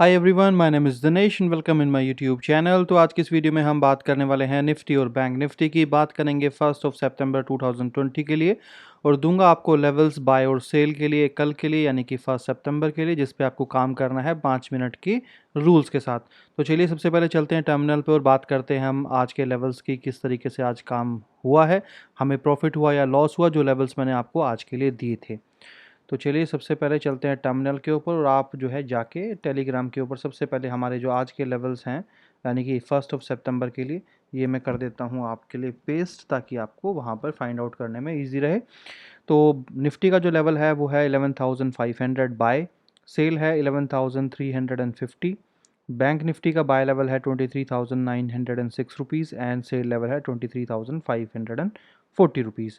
Hi everyone, my name is Dinesh and welcome in my YouTube channel. तो आज की इस वीडियो में हम बात करने वाले हैं निफ्टी और बैंक निफ्टी की। बात करेंगे 1 सितंबर 2020 के लिए और दूंगा आपको लेवल्स बाय और सेल के लिए कल के लिए, यानी कि 1 सितंबर के लिए, जिस पे आपको काम करना है 5 मिनट की रूल्स के साथ। तो चलिए सबसे पहले चलते हैं टर्मिनल पे और बात करते हैं हम आज के लेवल्स की, किस तरीके से आज काम हुआ है, हमें प्रॉफिट हुआ या लॉस हुआ जो लेवल्स मैंने आपको आज के लिए दिए थे। तो चलिए सबसे पहले चलते हैं टर्मिनल के ऊपर और आप जो है जाके टेलीग्राम के ऊपर सबसे पहले हमारे जो आज के लेवल्स हैं, यानी कि 1 सितंबर के लिए, ये मैं कर देता हूँ आपके लिए पेस्ट, ताकि आपको वहाँ पर फाइंड आउट करने में इजी रहे। तो निफ्टी का जो लेवल है वो है 11,500 बाय, सेल है 11,350। बैंक निफ्टी का बाय लेवल है 23,906 रुपीज़ एंड सेल लेवल है 23,540 रुपीज़।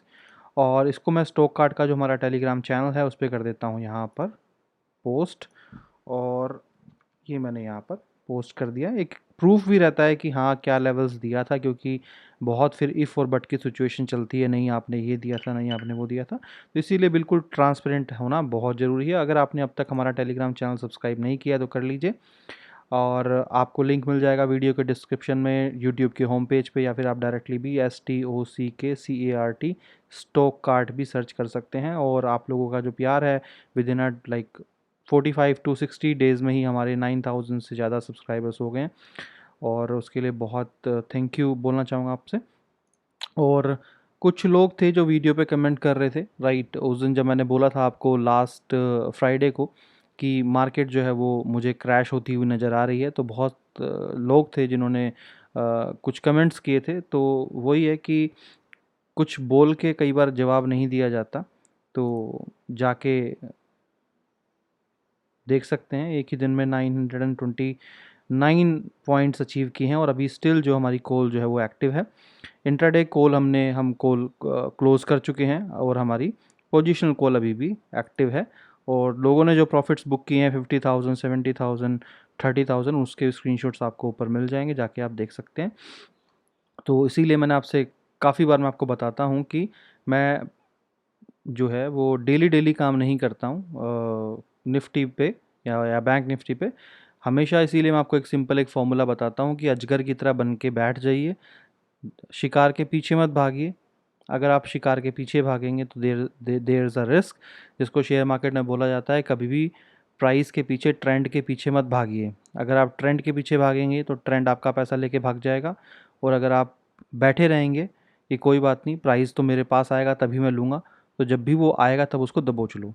और इसको मैं स्टॉक कार्ड का जो हमारा टेलीग्राम चैनल है उस पर कर देता हूँ यहाँ पर पोस्ट, और ये मैंने यहाँ पर पोस्ट कर दिया। एक प्रूफ भी रहता है कि हाँ क्या लेवल्स दिया था, क्योंकि बहुत फिर इफ़ और बट की सिचुएशन चलती है, नहीं आपने ये दिया था, नहीं आपने वो दिया था। तो इसीलिए बिल्कुल ट्रांसपेरेंट होना बहुत ज़रूरी है। अगर आपने अब तक हमारा टेलीग्राम चैनल सब्सक्राइब नहीं किया तो कर लीजिए, और आपको लिंक मिल जाएगा वीडियो के डिस्क्रिप्शन में यूट्यूब के होम पेज पे, या फिर आप डायरेक्टली भी STOCKCART स्टॉक कार्ट भी सर्च कर सकते हैं। और आप लोगों का जो प्यार है, विद इन 45 to 60 डेज़ में ही हमारे 9,000 से ज़्यादा सब्सक्राइबर्स हो गए हैं, और उसके लिए बहुत थैंक यू बोलना चाहूँगा आपसे। और कुछ लोग थे जो वीडियो पे कमेंट कर रहे थे, राइट, उस दिन जब मैंने बोला था आपको लास्ट फ्राइडे को कि मार्केट जो है वो मुझे क्रैश होती हुई नज़र आ रही है, तो बहुत लोग थे जिन्होंने कुछ कमेंट्स किए थे। तो वही है कि कुछ बोल के कई बार जवाब नहीं दिया जाता, तो जाके देख सकते हैं एक ही दिन में 929 पॉइंट्स अचीव किए हैं, और अभी स्टिल जो हमारी कॉल जो है वो एक्टिव है। इंट्राडे कॉल हम कॉल क्लोज कर चुके हैं, और हमारी पोजिशनल कॉल अभी भी एक्टिव है। और लोगों ने जो प्रॉफिट्स बुक किए हैं 50,000, 70,000, 30,000, उसके स्क्रीनशॉट्स आपको ऊपर मिल जाएंगे, जाके आप देख सकते हैं। तो इसीलिए मैंने आपसे काफ़ी बार मैं आपको बताता हूँ कि मैं जो है वो डेली डेली काम नहीं करता हूँ निफ्टी पे या बैंक निफ्टी पे। हमेशा इसीलिए मैं आपको एक सिंपल एक फॉर्मूला बताता हूँ कि अजगर की तरह बन के बैठ जाइए, शिकार के पीछे मत भागिए। अगर आप शिकार के पीछे भागेंगे तो देर इज़ अ रिस्क, जिसको शेयर मार्केट में बोला जाता है, कभी भी प्राइस के पीछे, ट्रेंड के पीछे मत भागिए। अगर आप ट्रेंड के पीछे भागेंगे तो ट्रेंड आपका पैसा लेके भाग जाएगा, और अगर आप बैठे रहेंगे कि कोई बात नहीं, प्राइस तो मेरे पास आएगा तभी मैं लूँगा, तो जब भी वो आएगा तब उसको दबोच लो।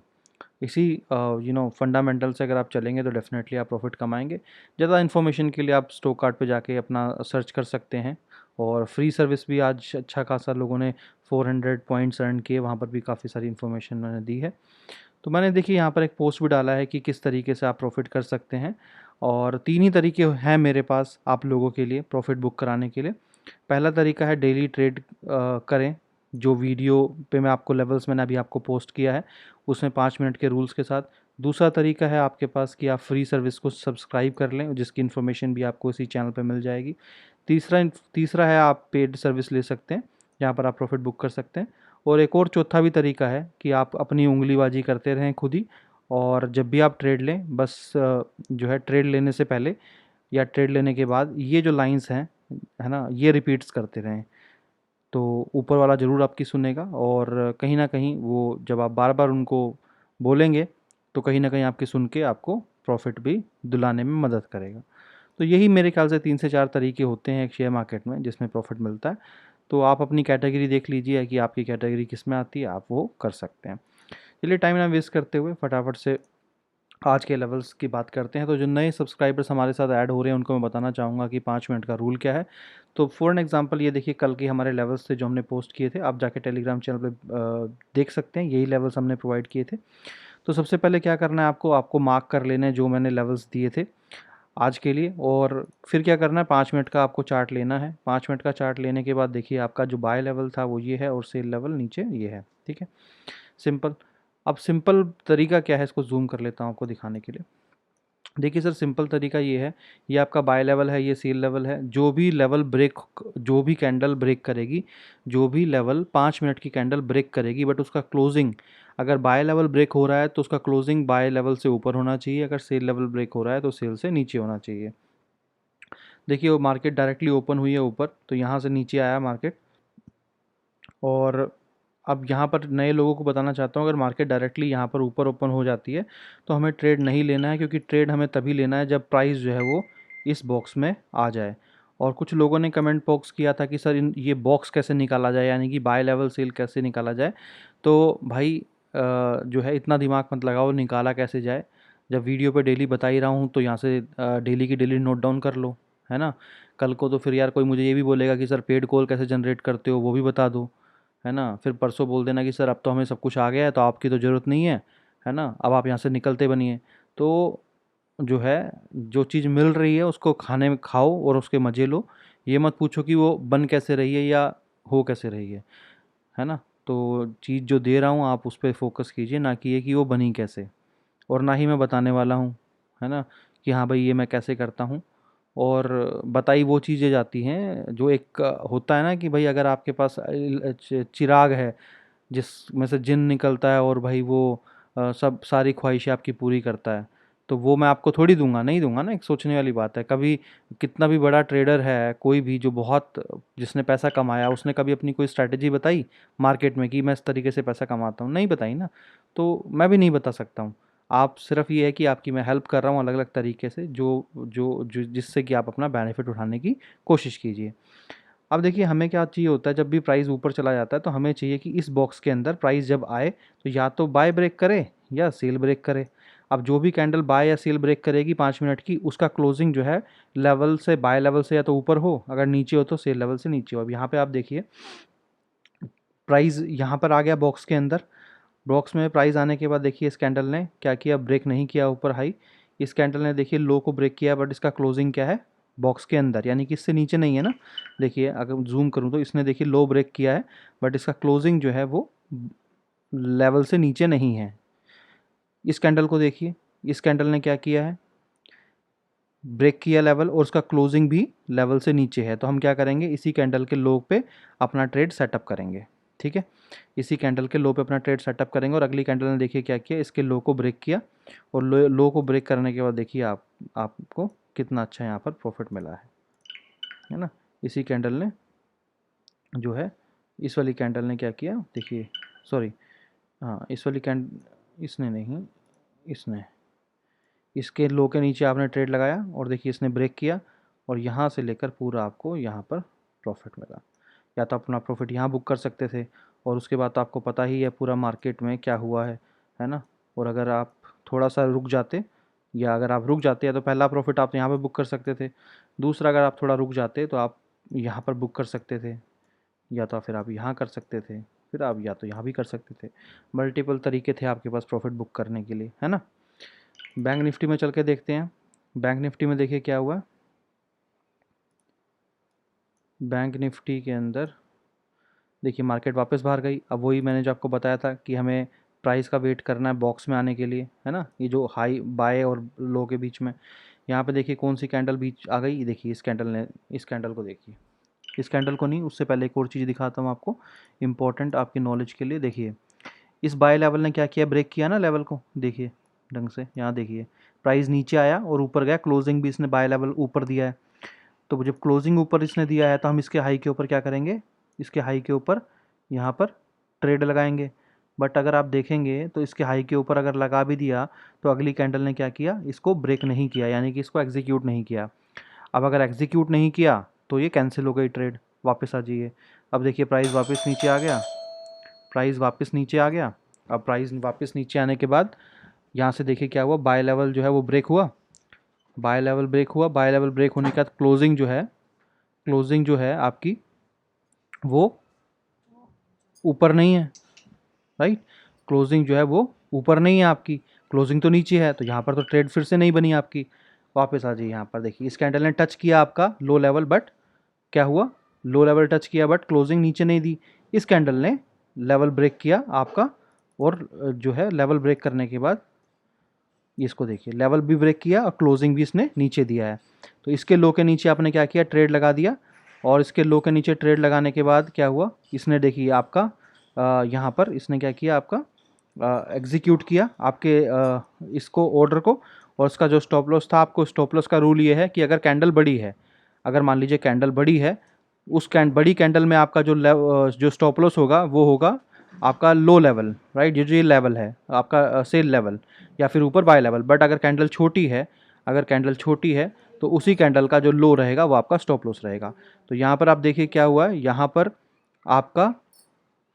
इसी फंडामेंटल से अगर आप चलेंगे तो डेफिनेटली आप प्रॉफिट कमाएंगे। ज़्यादा इन्फॉर्मेशन के लिए आप स्टॉक कार्ड पे जाके अपना सर्च कर सकते हैं, और फ्री सर्विस भी आज अच्छा खासा लोगों ने 400 पॉइंट्स अर्न किए, वहाँ पर भी काफ़ी सारी इन्फॉर्मेशन मैंने दी है। तो मैंने देखिए यहाँ पर एक पोस्ट भी डाला है कि किस तरीके से आप प्रॉफिट कर सकते हैं, और 3 ही तरीके हैं मेरे पास आप लोगों के लिए प्रॉफिट बुक कराने के लिए। पहला तरीका है डेली ट्रेड करें, जो वीडियो पे मैं आपको लेवल्स मैंने अभी आपको पोस्ट किया है उसमें 5 मिनट के रूल्स के साथ। दूसरा तरीका है आपके पास कि आप फ्री सर्विस को सब्सक्राइब कर लें, जिसकी इन्फॉर्मेशन भी आपको इसी चैनल पे मिल जाएगी। तीसरा है आप पेड सर्विस ले सकते हैं, जहाँ पर आप प्रॉफिट बुक कर सकते हैं। और एक और चौथा भी तरीका है कि आप अपनी उंगलीबाजी करते रहें खुद ही, और जब भी आप ट्रेड लें, बस जो है ट्रेड लेने से पहले या ट्रेड लेने के बाद ये जो लाइंस हैं, है ना, ये रिपीट्स करते रहें। तो ऊपर वाला ज़रूर आपकी सुनेगा, और कहीं ना कहीं वो जब आप बार बार उनको बोलेंगे तो कहीं ना कहीं आपकी सुन के आपको प्रॉफिट भी दिलाने में मदद करेगा। तो यही मेरे ख्याल से 3 से 4 तरीके होते हैं एक शेयर मार्केट में जिसमें प्रॉफिट मिलता है। तो आप अपनी कैटेगरी देख लीजिए कि आपकी कैटेगरी किस में आती है, आप वो कर सकते हैं। चलिए टाइम ना वेस्ट करते हुए फटाफट से आज के लेवल्स की बात करते हैं। तो जो नए सब्सक्राइबर्स हमारे साथ ऐड हो रहे हैं उनको मैं बताना चाहूँगा कि 5 मिनट का रूल क्या है। तो फॉर एन एग्जांपल ये देखिए, कल के हमारे लेवल्स थे जो हमने पोस्ट किए थे, आप जाके टेलीग्राम चैनल पे देख सकते हैं, यही लेवल्स हमने प्रोवाइड किए थे। तो सबसे पहले क्या करना है, आपको आपको मार्क कर लेना है जो मैंने लेवल्स दिए थे आज के लिए, और फिर क्या करना है, 5 मिनट का आपको चार्ट लेना है। 5 मिनट का चार्ट लेने के बाद देखिए आपका जो बाय लेवल था वो ये है, और सेल लेवल नीचे ये है, ठीक है, सिंपल। अब सिंपल तरीका क्या है, इसको जूम कर लेता हूँ आपको दिखाने के लिए। देखिए सर, सिंपल तरीका ये है, ये आपका बाय लेवल है, ये सेल लेवल है। जो भी कैंडल ब्रेक करेगी, जो भी लेवल 5 मिनट की कैंडल ब्रेक करेगी, बट उसका क्लोजिंग अगर बाय लेवल ब्रेक हो रहा है तो उसका क्लोजिंग बाय लेवल से ऊपर होना चाहिए, अगर सेल लेवल ब्रेक हो रहा है तो सेल से नीचे होना चाहिए। देखिए वो मार्केट डायरेक्टली ओपन हुई है ऊपर, तो यहाँ से नीचे आया मार्केट। और अब यहाँ पर नए लोगों को बताना चाहता हूँ, अगर मार्केट डायरेक्टली यहाँ पर ऊपर ओपन हो जाती है तो हमें ट्रेड नहीं लेना है, क्योंकि ट्रेड हमें तभी लेना है जब प्राइस जो है वो इस बॉक्स में आ जाए। और कुछ लोगों ने कमेंट बॉक्स किया था कि सर ये बॉक्स कैसे निकाला जाए, यानी कि बाय लेवल सेल कैसे निकाला जाए। तो भाई जो है इतना दिमाग मत लगाओ निकाला कैसे जाए, जब वीडियो पे डेली बता ही रहा हूँ तो यहाँ से डेली की डेली नोट डाउन कर लो, है ना। कल को तो फिर यार कोई मुझे ये भी बोलेगा कि सर पेड कॉल कैसे जनरेट करते हो, वो भी बता दो, है ना। फिर परसों बोल देना कि सर अब तो हमें सब कुछ आ गया है तो आपकी तो ज़रूरत नहीं है ना, अब आप यहाँ से निकलते बनिए। तो जो है, जो चीज़ मिल रही है उसको खाने में खाओ और उसके मज़े लो। ये मत पूछो कि वो बन कैसे रही है या हो कैसे रही है ना। तो चीज़ जो दे रहा हूँ आप उस पर फोकस कीजिए, ना कि ये कि वो बनी कैसे। और ना ही मैं बताने वाला हूँ, है ना, कि हाँ भाई ये मैं कैसे करता हूँ। और बताई वो चीज़ें जाती हैं जो एक होता है ना कि भाई अगर आपके पास चिराग है जिसमें से जिन निकलता है और भाई वो सब सारी ख्वाहिशें आपकी पूरी करता है, तो वो मैं आपको थोड़ी दूंगा, नहीं दूंगा ना। एक सोचने वाली बात है। कभी कितना भी बड़ा ट्रेडर है कोई भी जो बहुत जिसने पैसा कमाया, उसने कभी अपनी कोई स्ट्रैटेजी बताई मार्केट में कि मैं इस तरीके से पैसा कमाता हूँ? नहीं बताई ना। तो मैं भी नहीं बता सकता हूँ। आप सिर्फ ये है कि आपकी मैं हेल्प कर रहा हूँ अलग अलग तरीके से, जो जिससे कि आप अपना बेनिफिट उठाने की कोशिश कीजिए। अब देखिए हमें क्या चाहिए होता है, जब भी प्राइस ऊपर चला जाता है तो हमें चाहिए कि इस बॉक्स के अंदर प्राइस जब आए तो या तो बाय ब्रेक करे या सेल ब्रेक करे। अब जो भी कैंडल बाय या सेल ब्रेक करेगी 5 मिनट की, उसका क्लोजिंग जो है लेवल से, बाय लेवल से या तो ऊपर हो, अगर नीचे हो तो सेल लेवल से नीचे हो। अब यहाँ पे आप देखिए प्राइस यहाँ पर आ गया बॉक्स के अंदर। बॉक्स में प्राइस आने के बाद देखिए इस कैंडल ने क्या किया, ब्रेक नहीं किया ऊपर हाई। इस कैंडल ने देखिए लो को ब्रेक किया, बट इसका क्लोजिंग क्या है, बॉक्स के अंदर, यानी कि इससे नीचे नहीं है ना। देखिए अगर जूम करूँ तो इसने देखिए लो ब्रेक किया है, बट इसका क्लोजिंग जो है वो लेवल से नीचे नहीं है। इस कैंडल को देखिए, इस कैंडल ने क्या किया है, ब्रेक किया लेवल और उसका क्लोजिंग भी लेवल से नीचे है। तो हम क्या करेंगे, इसी कैंडल के लो पे अपना ट्रेड सेटअप करेंगे। ठीक है, इसी कैंडल के लो पे अपना ट्रेड सेटअप करेंगे। और अगली कैंडल ने देखिए क्या किया, इसके लो को ब्रेक किया, और लो को ब्रेक करने के बाद देखिए आपको कितना अच्छा यहाँ पर प्रॉफिट मिला है ना। इसी कैंडल ने जो है, इस वाली कैंडल ने क्या किया देखिए, सॉरी, हाँ इस वाली इसने नहीं, इसने इसके लो के नीचे आपने ट्रेड लगाया और देखिए इसने ब्रेक किया, और यहाँ से लेकर पूरा आपको यहाँ पर प्रॉफिट मिला। या तो अपना प्रॉफिट यहाँ बुक कर सकते थे, और उसके बाद तो आपको पता ही है पूरा मार्केट में क्या हुआ है ना। और अगर आप थोड़ा सा रुक जाते, या अगर आप रुक जाते हैं तो पहला प्रॉफिट आप यहाँ पर बुक कर सकते थे, दूसरा अगर आप थोड़ा रुक जाते तो आप यहाँ पर बुक कर सकते थे, या तो फिर आप यहाँ कर सकते थे, फिर आप या तो यहाँ भी कर सकते थे। मल्टीपल तरीके थे आपके पास प्रॉफिट बुक करने के लिए, है ना। बैंक निफ्टी में चल के देखते हैं। बैंक निफ्टी में देखिए क्या हुआ। बैंक निफ्टी के अंदर देखिए मार्केट वापस बाहर गई। अब वही मैंने जो आपको बताया था कि हमें प्राइस का वेट करना है बॉक्स में आने के लिए, है ना। ये जो हाई बाय और लो के बीच में, यहाँ पे देखिए कौन सी कैंडल बीच आ गई। देखिए इस कैंडल ने, इस कैंडल को देखिए, इस कैंडल को नहीं, उससे पहले एक और चीज़ दिखाता हूँ आपको इम्पोर्टेंट आपकी नॉलेज के लिए। देखिए इस बाय लेवल ने क्या किया, ब्रेक किया ना लेवल को, देखिए ढंग से। यहाँ देखिए प्राइस नीचे आया और ऊपर गया, क्लोजिंग भी इसने बाय लेवल ऊपर दिया है। तो जब क्लोजिंग ऊपर इसने दिया है तो हम इसके हाई के ऊपर क्या करेंगे, इसके हाई के ऊपर यहाँ पर ट्रेड लगाएंगे। बट अगर आप देखेंगे तो इसके हाई के ऊपर अगर लगा भी दिया तो अगली कैंडल ने क्या किया, इसको ब्रेक नहीं किया, यानी कि इसको एग्जीक्यूट नहीं किया। अब अगर एग्जीक्यूट नहीं किया तो ये कैंसिल हो गई ट्रेड, वापस आ जाइए। अब देखिए प्राइस वापस नीचे आ गया, प्राइस वापस नीचे आ गया। अब प्राइस वापस नीचे आने के बाद यहाँ से देखिए क्या हुआ, बाय लेवल जो है वो ब्रेक हुआ, बाय लेवल ब्रेक हुआ। बाय लेवल ब्रेक होने के बाद क्लोजिंग जो है, क्लोजिंग जो है आपकी वो ऊपर नहीं है, राइट। क्लोजिंग जो है वो ऊपर नहीं है आपकी, क्लोजिंग तो नीचे है, तो यहाँ पर तो ट्रेड फिर से नहीं बनी आपकी। वापस आ जाइए। यहाँ पर देखिए इस कैंडल ने टच किया आपका लो लेवल, बट क्या हुआ, लो लेवल टच किया बट क्लोजिंग नीचे नहीं दी। इस कैंडल ने लेवल ब्रेक किया आपका, और जो है लेवल ब्रेक करने के बाद इसको देखिए, लेवल भी ब्रेक किया और क्लोजिंग भी इसने नीचे दिया है। तो इसके लो के नीचे आपने क्या किया, ट्रेड लगा दिया, और इसके लो के नीचे ट्रेड लगाने के बाद क्या हुआ, इसने देखिए आपका यहाँ पर इसने क्या किया, आपका एग्जीक्यूट किया आपके इसको ऑर्डर को। और उसका जो स्टॉप लॉस था, आपको स्टॉप लॉस का रूल ये है कि अगर कैंडल बड़ी है, अगर मान लीजिए कैंडल बड़ी है, उस बड़ी कैंडल में आपका जो स्टॉप लॉस होगा वो होगा आपका लो लेवल, राइट, जो ये लेवल है आपका सेल लेवल, या फिर ऊपर बाय लेवल। बट अगर कैंडल छोटी है, अगर कैंडल छोटी है तो उसी कैंडल का जो लो रहेगा वो आपका स्टॉप लॉस रहेगा। तो यहाँ पर आप देखिए क्या हुआ है, यहाँ पर आपका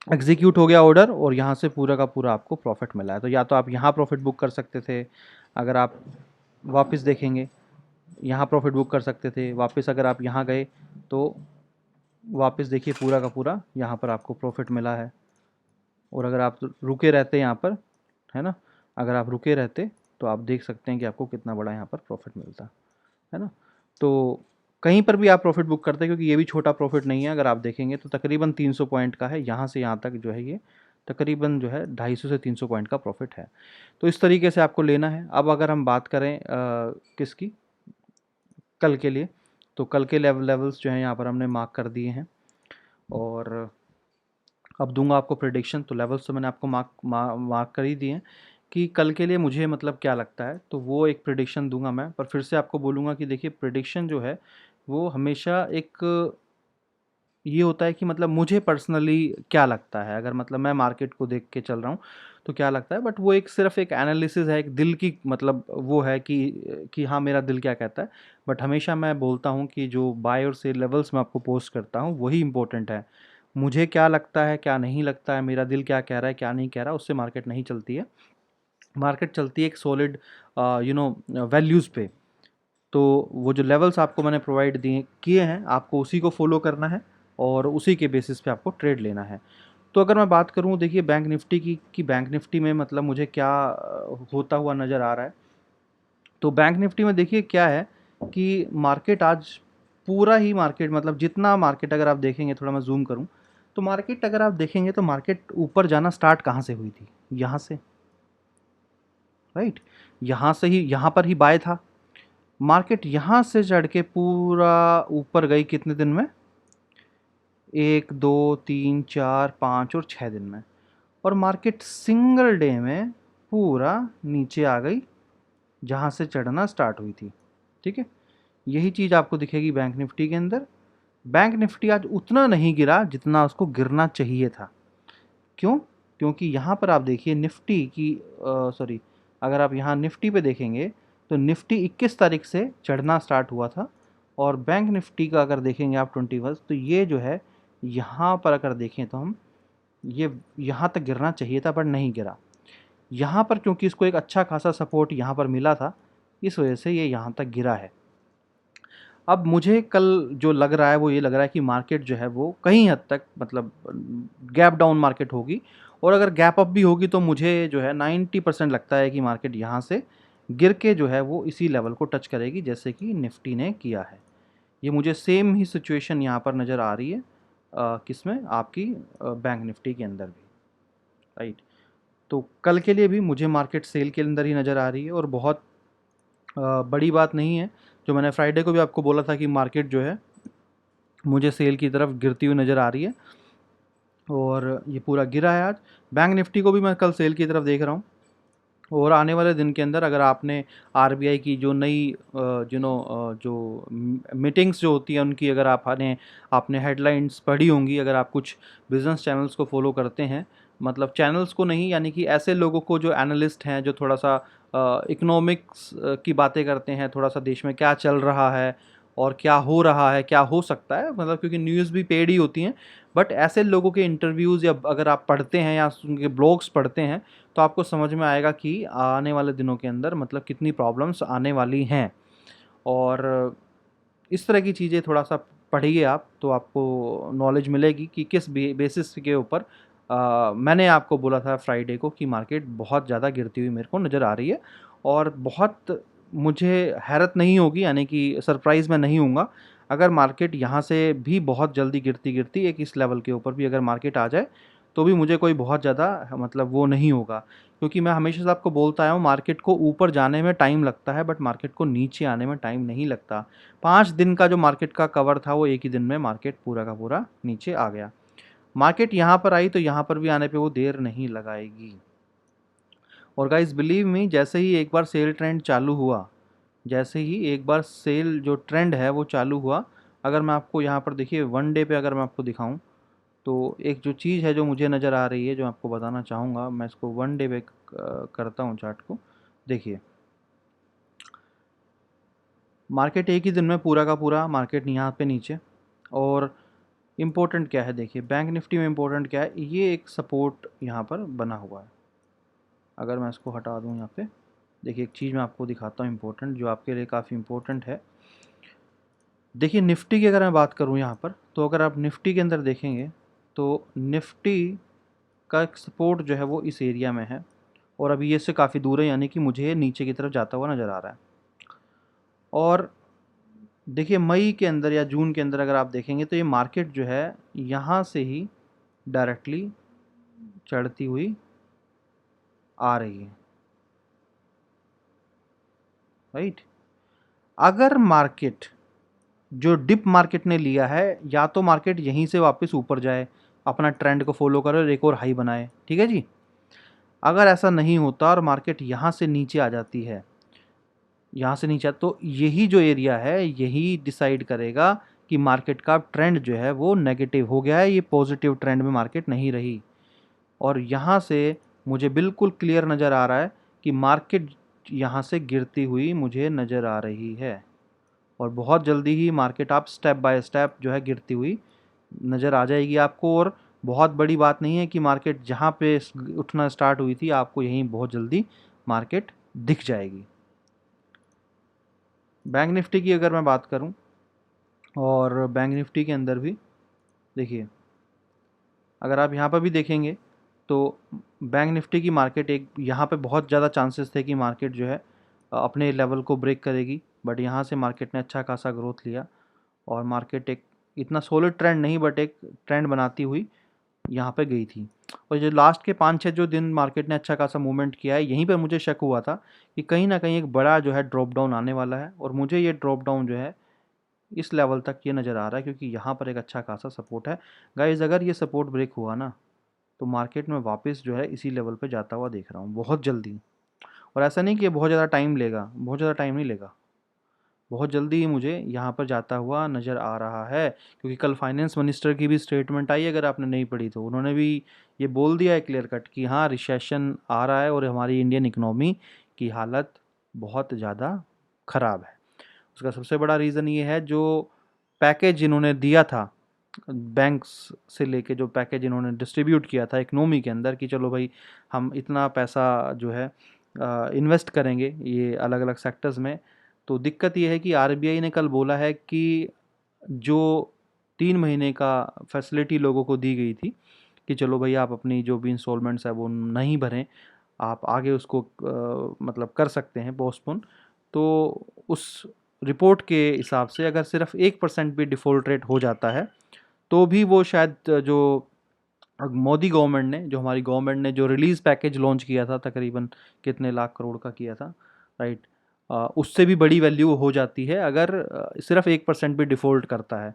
एग्जीक्यूट हो गया ऑर्डर, और यहाँ से पूरा का पूरा आपको प्रॉफिट मिला है। तो या तो आप यहाँ प्रॉफिट बुक कर सकते थे, अगर आप वापस देखेंगे यहाँ प्रॉफिट बुक कर सकते थे, वापस अगर आप यहाँ गए तो वापस देखिए पूरा का पूरा यहाँ पर आपको प्रॉफिट मिला है। और अगर आप रुके रहते यहाँ पर, है ना, अगर आप रुके रहते तो आप देख सकते हैं कि आपको कितना बड़ा यहाँ पर प्रॉफिट मिलता है ना। तो कहीं पर भी आप प्रॉफिट बुक करते हैं, क्योंकि ये भी छोटा प्रॉफिट नहीं है। अगर आप देखेंगे तो तकरीबन 300 पॉइंट का है, यहाँ से यहाँ तक जो है ये तकरीबन जो है 250 से 300 पॉइंट का प्रॉफिट है। तो इस तरीके से आपको लेना है। अब अगर हम बात करें किसकी, कल के लिए, तो कल के लेवल्स जो हैं यहाँ पर हमने मार्क कर दिए हैं। और अब दूंगा आपको प्रेडिक्शन। तो लेवल्स तो मैंने आपको मार्क कर ही दिए हैं कि कल के लिए मुझे मतलब क्या लगता है, तो वो एक प्रेडिक्शन दूंगा मैं। पर फिर से आपको बोलूँगा कि देखिए प्रेडिक्शन जो है वो हमेशा एक ये होता है कि मतलब मुझे पर्सनली क्या लगता है, अगर मतलब मैं मार्केट को देख के चल रहा हूँ तो क्या लगता है, बट वो एक सिर्फ एक एनालिसिस है, एक दिल की मतलब वो है कि हाँ मेरा दिल क्या कहता है। बट हमेशा मैं बोलता हूँ कि जो बाय और सेल लेवल्स मैं आपको पोस्ट करता हूँ वही इंपॉर्टेंट है। मुझे क्या लगता है, क्या नहीं लगता है, मेरा दिल क्या कह रहा है, क्या नहीं कह रहा, उससे मार्केट नहीं चलती है। मार्केट चलती है एक सॉलिड वैल्यूज़ पे। तो वो जो लेवल्स आपको मैंने प्रोवाइड दिए किए हैं, आपको उसी को फॉलो करना है और उसी के बेसिस पे आपको ट्रेड लेना है। तो अगर मैं बात करूँ देखिए बैंक निफ्टी की, कि बैंक निफ्टी में मतलब मुझे क्या होता हुआ नज़र आ रहा है। तो बैंक निफ्टी में देखिए क्या है कि मार्केट आज पूरा ही मार्केट, मतलब जितना मार्केट अगर आप देखेंगे, थोड़ा मैं जूम करूँ तो मार्केट अगर आप देखेंगे तो मार्केट ऊपर जाना स्टार्ट कहाँ से हुई थी, यहाँ से, राइट, यहाँ से ही, यहाँ पर ही बाय था। मार्केट यहाँ से चढ़ के पूरा ऊपर गई कितने दिन में, 1 2 3 4 5 और 6 दिन में। और मार्केट सिंगल डे में पूरा नीचे आ गई जहाँ से चढ़ना स्टार्ट हुई थी। ठीक है, यही चीज़ आपको दिखेगी बैंक निफ्टी के अंदर। बैंक निफ्टी आज उतना नहीं गिरा जितना उसको गिरना चाहिए था। क्यों? क्योंकि यहाँ पर आप देखिए निफ्टी की सॉरी, अगर आप यहाँ निफ्टी पे देखेंगे तो निफ्टी 21 तारीख से चढ़ना स्टार्ट हुआ था। और बैंक निफ्टी का अगर देखेंगे आप 21, तो ये जो है यहाँ पर अगर देखें तो हम ये यहाँ तक गिरना चाहिए था पर नहीं गिरा। यहाँ पर क्योंकि इसको एक अच्छा खासा सपोर्ट यहाँ पर मिला था, इस वजह से ये यहाँ तक गिरा है। अब मुझे कल जो लग रहा है वो ये लग रहा है कि मार्केट जो है वो कहीं हद तक मतलब गैप डाउन मार्केट होगी। और अगर गैप अप भी होगी तो मुझे जो है 90% लगता है कि मार्केट यहाँ से गिर के जो है वो इसी लेवल को टच करेगी जैसे कि निफ्टी ने किया है। ये मुझे सेम ही सिचुएशन यहाँ पर नज़र आ रही है किसमें, आपकी बैंक निफ्टी के अंदर भी, राइट। तो कल के लिए भी मुझे मार्केट सेल के अंदर ही नज़र आ रही है। और बहुत बड़ी बात नहीं है, जो मैंने फ्राइडे को भी आपको बोला था कि मार्केट जो है मुझे सेल की तरफ गिरती हुई नज़र आ रही है, और ये पूरा गिरा है आज। बैंक निफ्टी को भी मैं कल सेल की तरफ देख रहा हूँ। और आने वाले दिन के अंदर अगर आपने आरबीआई की जो नई जो मीटिंग्स जो होती हैं उनकी अगर आपने हेडलाइंस पढ़ी होंगी, अगर आप कुछ बिजनेस चैनल्स को फॉलो करते हैं, मतलब चैनल्स को नहीं, यानी कि ऐसे लोगों को जो एनालिस्ट हैं, जो थोड़ा सा इकोनॉमिक्स की बातें करते हैं, थोड़ा सा देश में क्या चल रहा है और क्या हो रहा है, क्या हो सकता है, मतलब क्योंकि न्यूज़ भी पेड ही होती हैं। बट ऐसे लोगों के इंटरव्यूज़ या अगर आप पढ़ते हैं या उनके ब्लॉग्स पढ़ते हैं तो आपको समझ में आएगा कि आने वाले दिनों के अंदर मतलब कितनी प्रॉब्लम्स आने वाली हैं। और इस तरह की चीज़ें थोड़ा सा पढ़िए आप, तो आपको नॉलेज मिलेगी कि किस बेसिस के ऊपर मैंने आपको बोला था फ्राइडे को कि मार्केट बहुत ज़्यादा गिरती हुई मेरे को नज़र आ रही है। और बहुत मुझे हैरत नहीं होगी, यानी कि सरप्राइज़ मैं नहीं हूँगा अगर मार्केट यहाँ से भी बहुत जल्दी गिरती गिरती एक इस लेवल के ऊपर भी अगर मार्केट आ जाए, तो भी मुझे कोई बहुत ज़्यादा मतलब वो नहीं होगा। क्योंकि मैं हमेशा से आपको बोलता आया हूँ मार्केट को ऊपर जाने में टाइम लगता है बट मार्केट को नीचे आने में टाइम नहीं लगता। 5 दिन का जो मार्केट का कवर था वो एक ही दिन में मार्केट पूरा का पूरा नीचे आ गया। मार्केट यहाँ पर आई तो यहाँ पर भी आने पे वो देर नहीं लगाएगी। और गाइस बिलीव मी, जैसे ही एक बार सेल ट्रेंड चालू हुआ, जैसे ही एक बार सेल जो ट्रेंड है वो चालू हुआ, अगर मैं आपको यहाँ पर देखिए 1 डे पे अगर मैं आपको दिखाऊं तो एक जो चीज़ है जो मुझे नज़र आ रही है जो आपको बताना चाहूँगा, मैं इसको 1 डे पे करता हूँ चार्ट को। देखिए मार्केट एक ही दिन में पूरा का पूरा मार्केट यहाँ पे नीचे, और इम्पोर्टेंट क्या है देखिए बैंक निफ्टी में इम्पोर्टेंट क्या है, ये एक सपोर्ट यहाँ पर बना हुआ है। अगर मैं इसको हटा दूँ यहाँ पे, देखिए एक चीज़ मैं आपको दिखाता हूँ इम्पोर्टेंट, जो आपके लिए काफ़ी इम्पोर्टेंट है। देखिए निफ्टी की अगर मैं बात करूँ यहाँ पर, तो अगर आप निफ्टी के अंदर देखेंगे तो निफ्टी का एक सपोर्ट जो है वो इस एरिया में है, और अभी ये इससे काफ़ी दूर है, यानी कि मुझे ये नीचे की तरफ जाता हुआ नज़र आ रहा है। और देखिए मई के अंदर या जून के अंदर अगर आप देखेंगे तो ये मार्केट जो है यहाँ से ही डायरेक्टली चढ़ती हुई आ रही है, राइट। अगर मार्केट जो डिप मार्केट ने लिया है, या तो मार्केट यहीं से वापस ऊपर जाए, अपना ट्रेंड को फॉलो करे और एक और हाई बनाए, ठीक है जी। अगर ऐसा नहीं होता और मार्केट यहाँ से नीचे आ जाती है, यहाँ से नीचे, तो यही जो एरिया है यही डिसाइड करेगा कि मार्केट का ट्रेंड जो है वो नेगेटिव हो गया है, ये पॉजिटिव ट्रेंड में मार्केट नहीं रही। और यहाँ से मुझे बिल्कुल क्लियर नज़र आ रहा है कि मार्केट यहाँ से गिरती हुई मुझे नज़र आ रही है, और बहुत जल्दी ही मार्केट आप स्टेप बाय स्टेप जो है गिरती हुई नज़र आ जाएगी आपको। और बहुत बड़ी बात नहीं है कि मार्केट जहाँ पे उठना स्टार्ट हुई थी आपको यहीं बहुत जल्दी मार्केट दिख जाएगी। बैंक निफ्टी की अगर मैं बात करूं, और बैंक निफ्टी के अंदर भी देखिए, अगर आप यहाँ पर भी देखेंगे तो बैंक निफ्टी की मार्केट एक यहाँ पे बहुत ज़्यादा चांसेस थे कि मार्केट जो है अपने लेवल को ब्रेक करेगी, बट यहाँ से मार्केट ने अच्छा खासा ग्रोथ लिया, और मार्केट एक इतना सॉलिड ट्रेंड नहीं बट एक ट्रेंड बनाती हुई यहाँ पे गई थी। और जो लास्ट के 5-6 जो दिन मार्केट ने अच्छा खासा मूवमेंट किया है, यहीं पे मुझे शक हुआ था कि कहीं ना कहीं एक बड़ा जो है ड्रॉप डाउन आने वाला है, और मुझे ये ड्रॉप डाउन जो है इस लेवल तक ये नज़र आ रहा है, क्योंकि यहाँ पर एक अच्छा खासा सपोर्ट है। गाइज अगर ये सपोर्ट ब्रेक हुआ ना तो मार्केट में वापस जो है इसी लेवल पे जाता हुआ देख रहा हूँ बहुत जल्दी। और ऐसा नहीं कि ये बहुत ज़्यादा टाइम लेगा, बहुत ज़्यादा टाइम नहीं लेगा, बहुत जल्दी ही मुझे यहाँ पर जाता हुआ नज़र आ रहा है। क्योंकि कल फाइनेंस मिनिस्टर की भी स्टेटमेंट आई, अगर आपने नहीं पढ़ी तो उन्होंने भी ये बोल दिया है क्लियर कट कि हाँ रिसेशन आ रहा है और हमारी इंडियन इकनॉमी की हालत बहुत ज़्यादा ख़राब है। उसका सबसे बड़ा रीज़न ये है जो पैकेज इन्होंने दिया था, बैंक्स से लेके जो पैकेज इन्होंने डिस्ट्रीब्यूट किया था इकनॉमी के अंदर, कि चलो भाई हम इतना पैसा जो है इन्वेस्ट करेंगे ये अलग अलग सेक्टर्स में। तो दिक्कत ये है कि आरबीआई ने कल बोला है कि जो 3 महीने का फैसिलिटी लोगों को दी गई थी कि चलो भाई आप अपनी जो भी इंस्टॉलमेंट्स है वो नहीं भरें, आप आगे उसको मतलब कर सकते हैं पोस्टपोन। तो उस रिपोर्ट के हिसाब से अगर सिर्फ 1% भी डिफ़ॉल्ट रेट हो जाता है तो भी वो शायद जो मोदी गवर्नमेंट ने, जो हमारी गवर्नमेंट ने जो रिलीज़ पैकेज लॉन्च किया था तकरीबन कितने लाख करोड़ का किया था, राइट, उससे भी बड़ी वैल्यू हो जाती है अगर सिर्फ 1% भी डिफ़ॉल्ट करता है।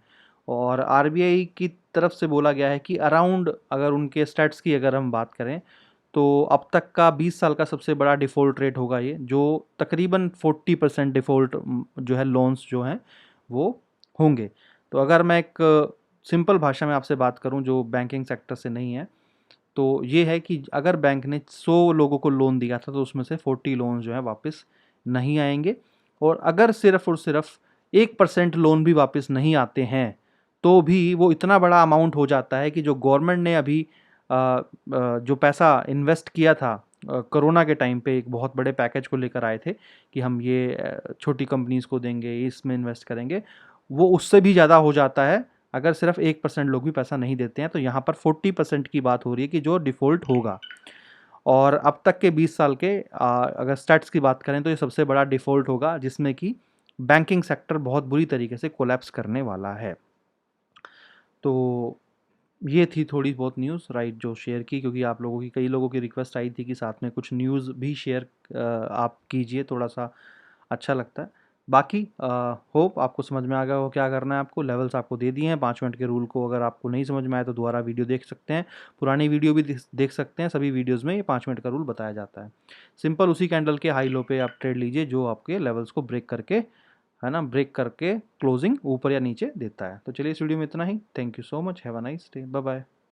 और आरबीआई की तरफ से बोला गया है कि अराउंड, अगर उनके स्टैट्स की अगर हम बात करें तो अब तक का 20 साल का सबसे बड़ा डिफ़ॉल्ट रेट होगा ये, जो तकरीबन 40% डिफ़ॉल्ट जो है लोन्स जो हैं वो होंगे। तो अगर मैं एक सिंपल भाषा में आपसे बात करूं जो बैंकिंग सेक्टर से नहीं है, तो ये है कि अगर बैंक ने 100 लोगों को लोन दिया था तो उसमें से 40 लोन जो है वापस नहीं आएंगे। और अगर सिर्फ और सिर्फ 1% लोन भी वापस नहीं आते हैं तो भी वो इतना बड़ा अमाउंट हो जाता है कि जो गवर्नमेंट ने अभी जो पैसा इन्वेस्ट किया था कोरोना के टाइम पे एक बहुत बड़े पैकेज को लेकर आए थे कि हम ये छोटी कंपनीज को देंगे, इसमें इन्वेस्ट करेंगे, वो उससे भी ज़्यादा हो जाता है अगर सिर्फ 1% लोग भी पैसा नहीं देते हैं। तो यहाँ पर 40% की बात हो रही है कि जो डिफ़ॉल्ट होगा। और अब तक के 20 साल के अगर स्टैट्स की बात करें तो ये सबसे बड़ा डिफ़ॉल्ट होगा जिसमें कि बैंकिंग सेक्टर बहुत बुरी तरीके से कोलैप्स करने वाला है। तो ये थी थोड़ी बहुत न्यूज़ राइट जो शेयर की, क्योंकि आप लोगों की, कई लोगों की रिक्वेस्ट आई थी कि साथ में कुछ न्यूज़ भी शेयर आप कीजिए, थोड़ा सा अच्छा लगता है। बाकी होप आपको समझ में आ गया हो क्या करना है आपको। लेवल्स आपको दे दिए हैं 5 मिनट के रूल को। अगर आपको नहीं समझ में आया तो दोबारा वीडियो देख सकते हैं, पुरानी वीडियो भी देख सकते हैं। सभी वीडियोज़ में ये 5 मिनट का रूल बताया जाता है। सिंपल उसी कैंडल के हाई लो पे आप ट्रेड लीजिए जो आपके लेवल्स को ब्रेक करके, है ना, ब्रेक करके क्लोजिंग ऊपर या नीचे देता है। तो चलिए इस वीडियो में इतना ही। Thank you so much, have a nice day, bye bye.